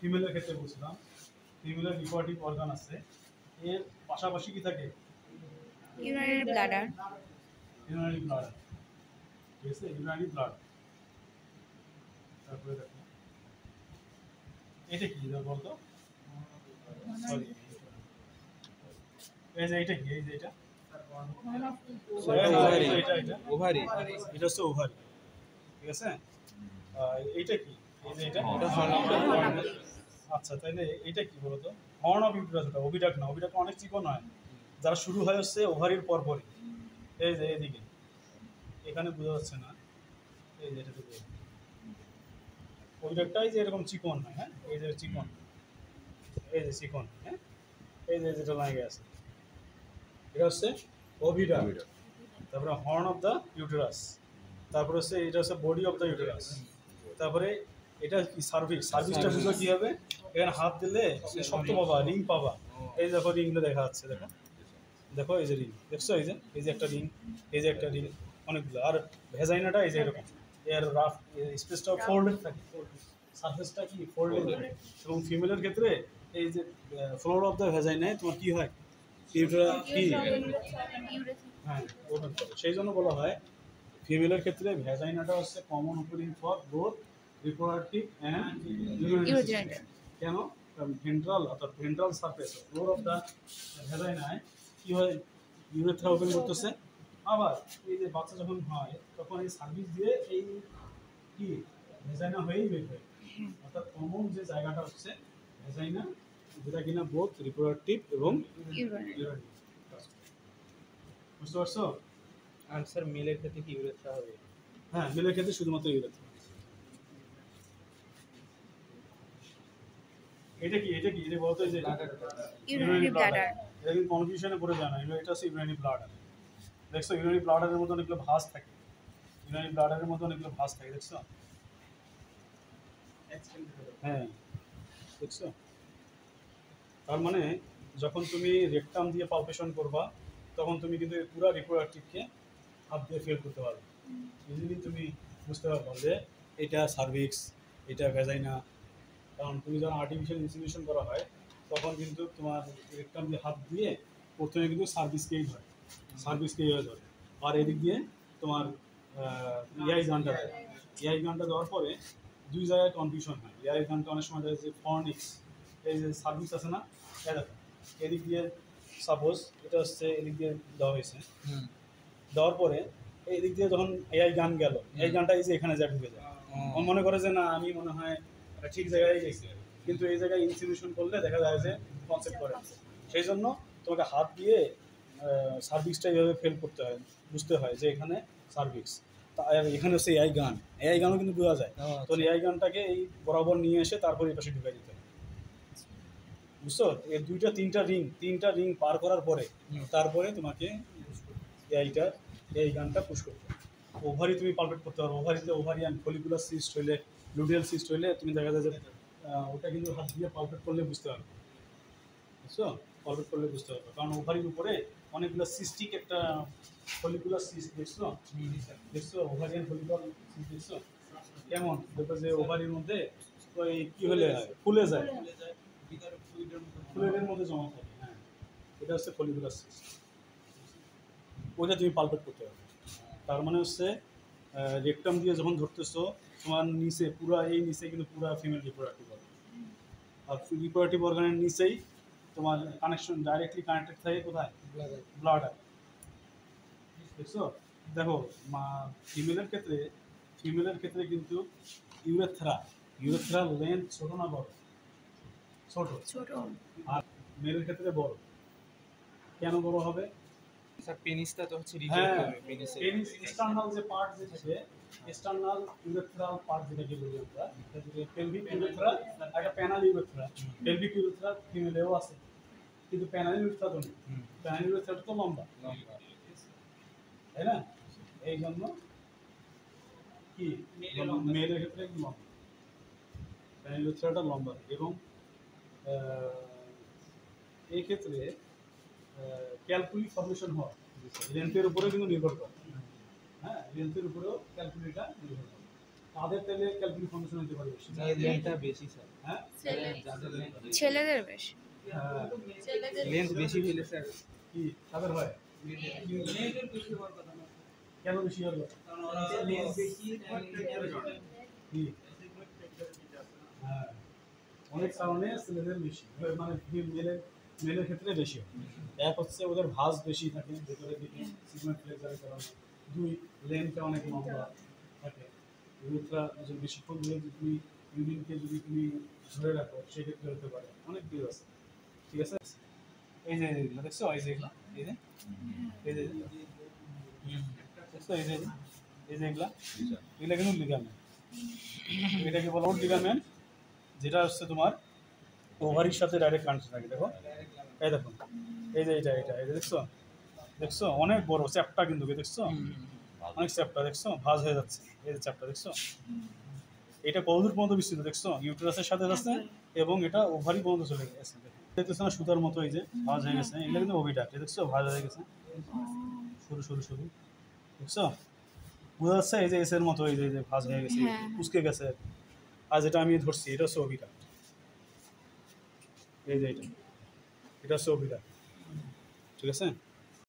ফিমেলের ক্ষেত্রে বলছিলাম, ফিমেলের reproductive organ আছে, এর পাশাপাশি কি থাকে? Urinary bladder. ইউরিনারি ব্লাডার, ঠিক আছে, ইউরিনারি ব্লাডার। তারপরে দেখো এটা কি বলতো, সরি এই যে এটা কি, এই যে এটা ওভারি, এটা হচ্ছে ওভারি, ঠিক আছে। এইটা কি, এই যে এটা, আচ্ছা তাহলে এটা কি বলতো? হর্ন অফ ইউটেরাস, ওটা ওভিডাক্ট না, ওভিডাক্ট অনেক চিকন হয়, যারা শুরু হয় হচ্ছে ওভারির পরপরই, এই যে এইদিকে, এখানে বোঝা যাচ্ছে না, এই যে এটা থেকে ওভিডাক্টটাই যে এরকম চিকন হয়, হ্যাঁ এই যে চিকন, এই যে চিকন, হ্যাঁ এই যে যেটা লাগে আছে, এটা হচ্ছে ওভিডাক্ট। তারপরে হর্ন অফ দ্য ইউটেরাস, তারপরে হচ্ছে এটা হচ্ছে বডি অফ দ্য ইউটেরাস, তারপরে এটা কি সার্ভিস, সার্ভিসটা বুঝো কি হবে, এখানে হাত দিলে শক্ত পাবা, রিং পাবা, এই দেখো রিংগুলো দেখা যাচ্ছে, দেখো দেখো এই যে রিং দেখছো, এই যে একটা রিং, এই যে একটা রিং, অনেকগুলো। আর ভেজাইনাটা এই যে এরকম, এর রাফ স্পেসটা ফোল্ডেড থাকে, সারফেসটা কি ফোল্ডেড থাকে। এবং ফিমেলের ক্ষেত্রে এই যে ফ্লোর অফ দ্য ভেজাইনায় তোমার কি হয়, ইউটেরা কি, হ্যাঁ ওপেন করে, সেই জন্য বলা হয় ফিমেলের ক্ষেত্রে ভেজাইনাটা হচ্ছে common opening for both reproductive and urinary. কেন? কারণ ভেন্ট্রাল অর্থাৎ ventral surface floor of the ভেজাইনায় কি হয়, ইউরেথ্রা ওপেন করতেছে। আবার এই যে বাচ্চা যখন হয় তখন এই সার্ভিস দিয়ে এই কি ভেজাইনা হয়েই বের হয়, অর্থাৎ কমন যে জায়গাটা হচ্ছে ভেজাইনা, যেটা কিনা বোথ রিপ্রোডাক্টিভ এবং ইউরিনারি। বুঝতে পারছো? আনসার মেলের ক্ষেত্রে কি ইউরেথ্রা হবে? হ্যাঁ, মেলের ক্ষেত্রে শুধুমাত্র ইউরেথ্রা। এটা কি, এটা কি, এটা বলতো যে ইউরিনারি ব্লাডার। এটা কিন্তু কনফিউশনে পড়ে যায় না, এটা হচ্ছে ইউরিনারি ব্লাডার। দেখছো ইউরিনারি ব্লাডারের মধ্যে অনেকগুলো ভাঁজ থাকে, ইউরিনারি ব্লাডারের মধ্যে অনেকগুলো ভাঁজ থাকে, দেখছো? হ্যাঁ দেখছো, তার মানে যখন তুমি রেকটাম দিয়ে পালপেশন করবা তখন তুমি কিন্তু পুরো রিপ্রোডাক্টিভকে হাত দিয়ে ফিল করতে পারবে, ইজিলি তুমি বুঝতে পারবে যে এটা সার্ভিক্স, এটা ভেজাইনা। কারণ তুমি যখন আর্টিফিশিয়াল ইনসিমিনেশন করা হয় তখন কিন্তু তোমার রেকটাম দিয়ে হাত দিয়ে প্রথমে কিন্তু সার্ভিসকেই ধরে, সার্ভিসকেই ধরে, আর এদিক দিয়ে তোমার এআই গানটা দেয়, এআই গানটা দেওয়ার পরে দুই জায়গায় কনফিউশন হয়। এআই গানটা অনেক সময় দেয় যে ফর্নিক্স, এই যে সার্ভিস আছে না, এটা এদিক দিয়ে সাপোজ এটা হচ্ছে এদিক দিয়ে দেওয়া হয়েছে, দেওয়ার পরে এই দিক দিয়ে যখন এআই গান গেল, এই গানটা এই যে এখানে যা ঢুকে যায়, মনে করে যে না আমি মনে হয় ঠিক জায়গায় গেছি, কিন্তু এই জায়গায় ইনসিমিনেশন করলে দেখা যায় যে কনসেপ্ট করে। সেই জন্য তোমাকে হাত দিয়ে সার্ভিসটা এইভাবে ফেল করতে হয়, বুঝতে হয় যে এখানে সার্ভিস, এখানে হচ্ছে এআই গান, এআই গানও কিন্তু বোঝা যায়। তো এআই গানটাকে এই বরাবর নিয়ে এসে তারপরে এই পাশে ঢুকে দিতে হয়, বুঝছো? এই তিনটা রিং পার করার পরে তারপরে তোমাকে এই গানটা পুশ করতে হবে। ওভারি তুমি পালপেট করতে পারো, ওভারিতে ওভারিয়ান ফলিকুলার সিস্ট হইলে, লুডিয়াল সিস্ট হইলে তুমি দেখা যায় যে ওটা কিন্তু হাত দিয়ে পালপেট করলে বুঝতে পারবে, বুঝছো? পালপেট করলে বুঝতে পারবে, কারণ ওভারির উপরে অনেকগুলো সিস্টিক একটা ফলিকুলার সিস্ট দেখছো, ওভারিয়ান ফলিকুলার সিস্ট দেখছো কেমন, দেখো যে ওভারির মধ্যে ওই কি হলে ফুলে যায়, ফ্লুইডের মধ্যে জমা থাকে, হ্যাঁ এটা হচ্ছে ফলিকুলার সিস্ট, ওইটা তুমি পালপেট করতে পারবে। তার মানে হচ্ছে রেকটাম দিয়ে যখন ধরতেছো তোমার নিচে পুরা, এই নিচে কিন্তু পুরা ফিমেল রিপ্রোডাক্টিভ অর্গান, আর রিপ্রোডাক্টিভ অর্গানের নিচেই তোমার কানেকশন ডাইরেক্টলি কানেক্টেড থাকে কোথায়, ব্লাডার, দেখছো? দেখো ফিমেলের ক্ষেত্রে কিন্তু ইউরেথ্রা লেন্থ ছোট না বড়? ছোট। আর মেলের ক্ষেত্রে বড়। কেন বড় হবে? স্যার পেনিসটা তো হচ্ছে পেনিস এক্সটার্নাল যে পার্ট যে থাকে, এক্সটার্নাল ইউরেথ্রাল পার্ট যেটাকে বলি আমরা, পেলভিক ইউরেথ্রা, একটা প্যানাল ইউরেথ্রা, পেলভিক ইউরেথ্রা ফিমেলেও আছে, কিন্তু প্যানাল ইউরেথ্রা তো নেই, প্যানাল ইউরেথ্রাটা তো লম্বা, তাই না? এই জন্য কি মেয়েদের ক্ষেত্রে লম্বা, প্যানাল ইউরেথ্রাটা লম্বা, এবং এই ক্ষেত্রে ক্যালকুলি ফর্মেশন হয় লেন্থের উপরে কিন্তু নির্ভর করে, হ্যাঁ লেন্থের উপরেও ক্যালকুলিটা নির্ভর করে। তাদের তাহলে ক্যালকুলি ফাউন্ডেশন হতে পারে বেশি। যাদের লেন্থটা বেশি স্যার, হ্যাঁ যাদের লেন্থ ছেলেদের বেশি। হ্যাঁ লেন্থ বেশি হলে স্যার কি তাদের হয় কেন বেশি হলো কি হ্যাঁ অনেক কারণে ছেলেদের বেশি মানে মেলের ক্ষেত্রে বেশি হয়। এক হচ্ছে ওদের ভাঁজ বেশি থাকে ভেতরে দিকে সিগমেন্ট ফ্লেক্সারের কারণে, দুই লেন্থটা অনেক লম্বা থাকে, ইউরেথ্রা বেশিক্ষণ ধরে যদি তুমি ইউরিনকে যদি তুমি ধরে রাখো সেক্ষেত্রে হতে পারে অনেক কিছু আছে। ঠিক আছে এই যে এগুলো দেখছো এই যে এগুলো এই যে এই যে দেখছো এই যে এই যে এগুলা এগুলা কিন্তু লিগামেন্ট, এটাকে বলা হয় লিগামেন্ট, যেটা হচ্ছে তোমার ওভারির সাথে ডাইরেক্ট কানেকশন থাকে। দেখো এই দেখো এই যে এটা এটা এই যে দেখছো দেখছো অনেক বড় চ্যাপটা কিন্তু দেখছো অনেক চ্যাপটা দেখছো ভাঁজ হয়ে যাচ্ছে, এই যে চ্যাপটা দেখছো এটা কতদূর পর্যন্ত বিস্তৃত দেখছো ইউটেরাসের সাথে যাচ্ছে এবং এটা ওভারি পর্যন্ত চলে গেছে। দেখতেছো না সুতার মতো এই যে ভাঁজ হয়ে গেছে, এগুলো কিন্তু ওভিটা দেখছো ভাঁজ হয়ে গেছে সরু সরু সরু দেখছো বোঝা যাচ্ছে এই যে এসের মতো এই যে ভাঁজ হয়ে গেছে হ্যাঁ। উস্কে গেছে। আর যেটা আমি ধরছি এটা হচ্ছে ওভিটা, এই যে এটা হচ্ছে ওভিটা। ঠিক আছে।